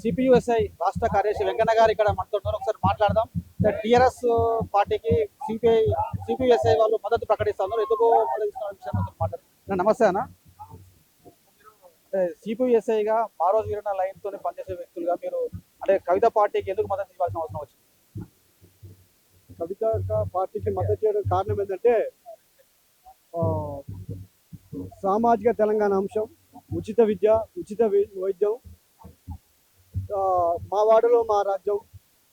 సిపియుఎస్ఐ రాష్ట్ర కార్యదర్శి వెంకన్న గారు ఇక్కడ మనతో ఉన్నారు. ఒకసారి మాట్లాడదాం. టీఆర్ఎస్ పార్టీకి సిపియుఎస్ఐ వాళ్ళు మద్దతు ప్రకటిస్తున్నారు. ఎందుకు ప్రకటిస్తున్న విషయం మాట్లాడుతున్నారు. నమస్తే అన్న. సిపియుఎస్ఐగా మారోజు వీరన్న లైన్ తోనే పనిచేసే వ్యక్తులుగా మీరు అంటే కవిత పార్టీకి ఎందుకు మద్దతు ఇవ్వాల్సిన అవసరం వచ్చింది? కవిత పార్టీకి మద్దతు చేయడం కారణం ఏంటంటే సామాజిక తెలంగాణ అంశం, ఉచిత విద్య, ఉచిత వైద్యం, మా వాడలో మా రాజ్యం,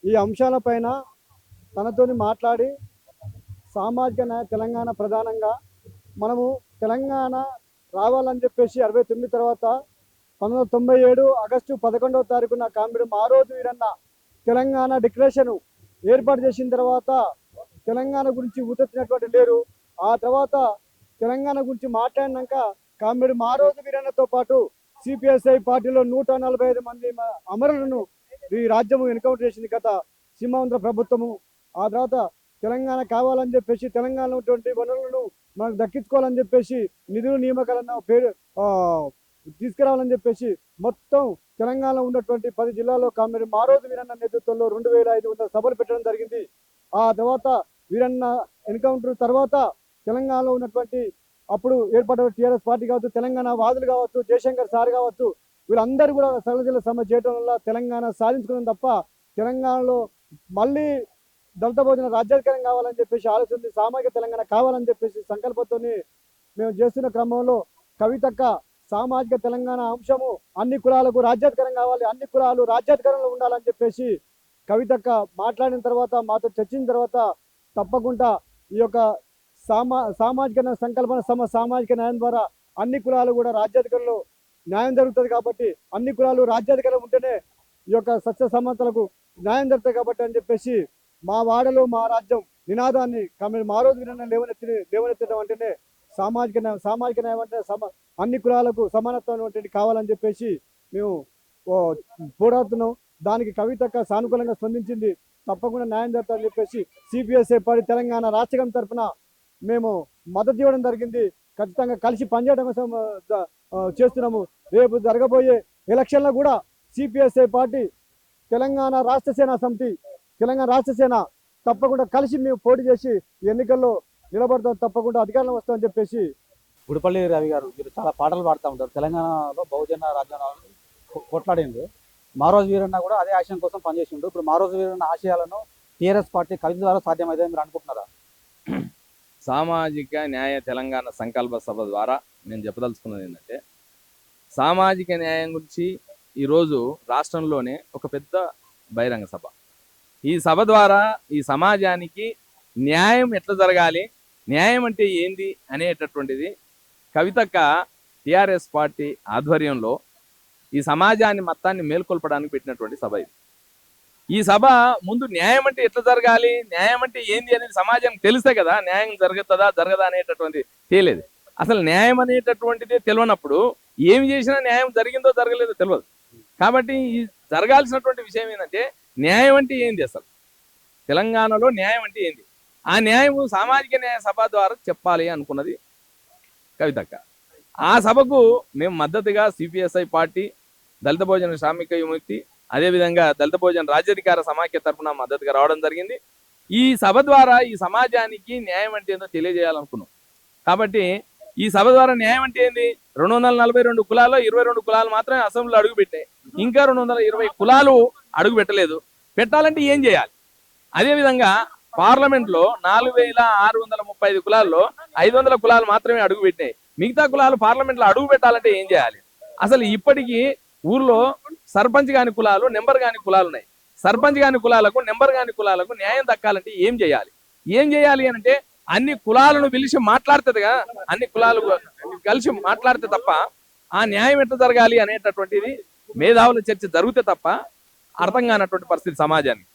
ఈ అంశాలపైన తనతోని మాట్లాడి సామాజిక న్యాయ తెలంగాణ ప్రధానంగా మనము తెలంగాణ రావాలని చెప్పేసి 69 తర్వాత 1997 ఆగస్టు 11వ తారీఖున కామ్రేడ్ మారోజు వీరన్న తెలంగాణ డిక్లరేషన్ ఏర్పాటు చేసిన తర్వాత తెలంగాణ గురించి ఊతెత్తినటువంటి లేరు. ఆ తర్వాత తెలంగాణ గురించి మాట్లాడినాక కామ్రేడ్ మారోజు వీరన్నతో పాటు సిపిఎస్ఐ పార్టీలో 145 మంది అమరులను ఈ రాజ్యము ఎన్కౌంటర్ చేసింది గత సీమాంధ్ర ప్రభుత్వము. ఆ తర్వాత తెలంగాణ కావాలని చెప్పేసి తెలంగాణలో ఉన్నటువంటి వనరులను మనకు దక్కించుకోవాలని చెప్పేసి నిధులు నియామకాలను పేరు తీసుకురావాలని చెప్పేసి మొత్తం తెలంగాణలో ఉన్నటువంటి 10 జిల్లాల్లో కామ్రేడ్ మారోజు వీరన్న నేతృత్వంలో 2500 సభలు పెట్టడం జరిగింది. ఆ తర్వాత వీరన్న ఎన్కౌంటర్ తర్వాత తెలంగాణలో ఉన్నటువంటి అప్పుడు ఏర్పడిన టీఆర్ఎస్ పార్టీ కావచ్చు, తెలంగాణ వాదులు కావచ్చు, జయశంకర్ సార్ కావచ్చు, వీళ్ళందరూ కూడా సకల జిల్లా సమ్మె చేయడం వల్ల తెలంగాణ సాధించుకున్నాం తప్ప తెలంగాణలో మళ్ళీ దళిత భోజన రాజ్యాధికారం కావాలని చెప్పేసి ఆలోచన, సామాజిక తెలంగాణ కావాలని చెప్పేసి సంకల్పంతో మేము చేస్తున్న క్రమంలో కవితక్క సామాజిక తెలంగాణ అంశము అన్ని కులాలకు రాజ్యాధికారం కావాలి, అన్ని కులాలు రాజ్యాధికారంలో ఉండాలని చెప్పేసి కవితక్క మాట్లాడిన తర్వాత మాతో చర్చించిన తర్వాత తప్పకుండా ఈ యొక్క సామాజిక సంకల్పన సామాజిక న్యాయం ద్వారా అన్ని కులాలు కూడా రాజ్యాధికారంలో న్యాయం జరుగుతుంది కాబట్టి అన్ని కులాలు రాజ్యాధికారం ఉంటేనే ఈ యొక్క సత్య సమానతలకు న్యాయం జరుగుతుంది కాబట్టి అని చెప్పేసి మా వాడలో మా రాజ్యం నినాదాన్ని కామ్రేడ్ మారోజు వీరన్న లేవనెత్తడం అంటేనే సామాజిక న్యాయం అంటే అన్ని కులాలకు సమానత్వం అంటే కావాలని చెప్పేసి మేము పోరాడుతున్నాం. దానికి కవితక్క సానుకూలంగా స్పందించింది. తప్పకుండా న్యాయం జరుగుతుందని చెప్పేసి సిపిఎస్ఐ పార్టీ తెలంగాణ రాష్ట్ర కమిటీ తరఫున మేము మద్దతు ఇవ్వడం జరిగింది. ఖచ్చితంగా కలిసి పనిచేయడం కోసం చేస్తున్నాము. రేపు జరగబోయే ఎలక్షన్లో కూడా సిపిఎస్ఐ పార్టీ తెలంగాణ రాష్ట్ర సేన సమితి, తెలంగాణ రాష్ట్ర సేన తప్పకుండా కలిసి మేము పోటీ చేసి ఎన్నికల్లో నిలబడతాం, తప్పకుండా అధికారంలో వస్తామని చెప్పేసి. గుడిపల్లి రవి గారు, మీరు చాలా పాటలు పాడుతూ ఉంటారు. తెలంగాణలో బహుజన రాజ్యాంగం కొట్లాడింది. మారోజు వీరన్న కూడా అదే ఆశయం కోసం పనిచేసిండు. ఇప్పుడు మారోజు వీరన్న ఆశయాలను టీఆర్ఎస్ పార్టీ కవిత ద్వారా సాధ్యమైతే మీరు అనుకుంటున్నారా? సామాజిక న్యాయ తెలంగాణ సంకల్ప సభ ద్వారా నేను చెప్పదలుచుకున్నది ఏంటంటే, సామాజిక న్యాయం గురించి ఈరోజు రాష్ట్రంలోనే ఒక పెద్ద బహిరంగ సభ. ఈ సభ ద్వారా ఈ సమాజానికి న్యాయం ఎట్లా జరగాలి, న్యాయం అంటే ఏంది అనేటటువంటిది కవితక్క టీఆర్ఎస్ పార్టీ ఆధ్వర్యంలో ఈ సమాజాన్ని మొత్తాన్ని మేల్కొల్పడానికి పెట్టినటువంటి సభ ఇది. ఈ సభ ముందు న్యాయం అంటే ఎట్లా జరగాలి, న్యాయం అంటే ఏంది అనేది సమాజానికి తెలిస్తే కదా న్యాయం జరుగుతుందా జరగదా అనేటటువంటి తెలియదు. అసలు న్యాయం అనేటటువంటిదే తెలియనప్పుడు ఏమి చేసినా న్యాయం జరిగిందో జరగలేదో తెలియదు. కాబట్టి ఈ జరగాల్సినటువంటి విషయం ఏంటంటే న్యాయం అంటే ఏంది, అసలు తెలంగాణలో న్యాయం అంటే ఏంది, ఆ న్యాయము సామాజిక న్యాయ సభ ద్వారా చెప్పాలి అనుకున్నది కవితక్క. ఆ సభకు మేము మద్దతుగా సిపిఎస్ఐ పార్టీ, దళిత భోజన శ్రామిక విముక్తి, అదేవిధంగా దళిత భోజన రాజ్యాధికార సమాఖ్య తరఫున మద్దతుగా రావడం జరిగింది. ఈ సభ ద్వారా ఈ సమాజానికి న్యాయం అంటే ఏందో తెలియజేయాలనుకున్నాం. కాబట్టి ఈ సభ ద్వారా న్యాయం అంటే ఏంది, 242 కులాల్లో 22 కులాలు మాత్రమే అసెంబ్లీలో అడుగు పెట్టాయి. ఇంకా 220 కులాలు అడుగు పెట్టలేదు. పెట్టాలంటే ఏం చేయాలి? అదేవిధంగా పార్లమెంట్లో 4635 కులాల్లో 500 కులాలు మాత్రమే అడుగు పెట్టాయి. మిగతా కులాలు పార్లమెంట్లో అడుగు పెట్టాలంటే ఏం చేయాలి? అసలు ఇప్పటికీ ఊర్లో సర్పంచ్ కాని కులాలు, నెంబర్ కాని కులాలు ఉన్నాయి. సర్పంచ్ కాని కులాలకు, నెంబర్ కాని కులాలకు న్యాయం దక్కాలంటే ఏం చేయాలి? ఏం చేయాలి అంటే అన్ని కులాలను పిలిచి మాట్లాడుతుందిగా, అన్ని కులాలు కలిసి మాట్లాడితే తప్ప ఆ న్యాయం ఎట్లా జరగాలి అనేటటువంటిది మేధావుల చర్చ జరిగితే తప్ప అర్థం కానటువంటి పరిస్థితి సమాజానికి.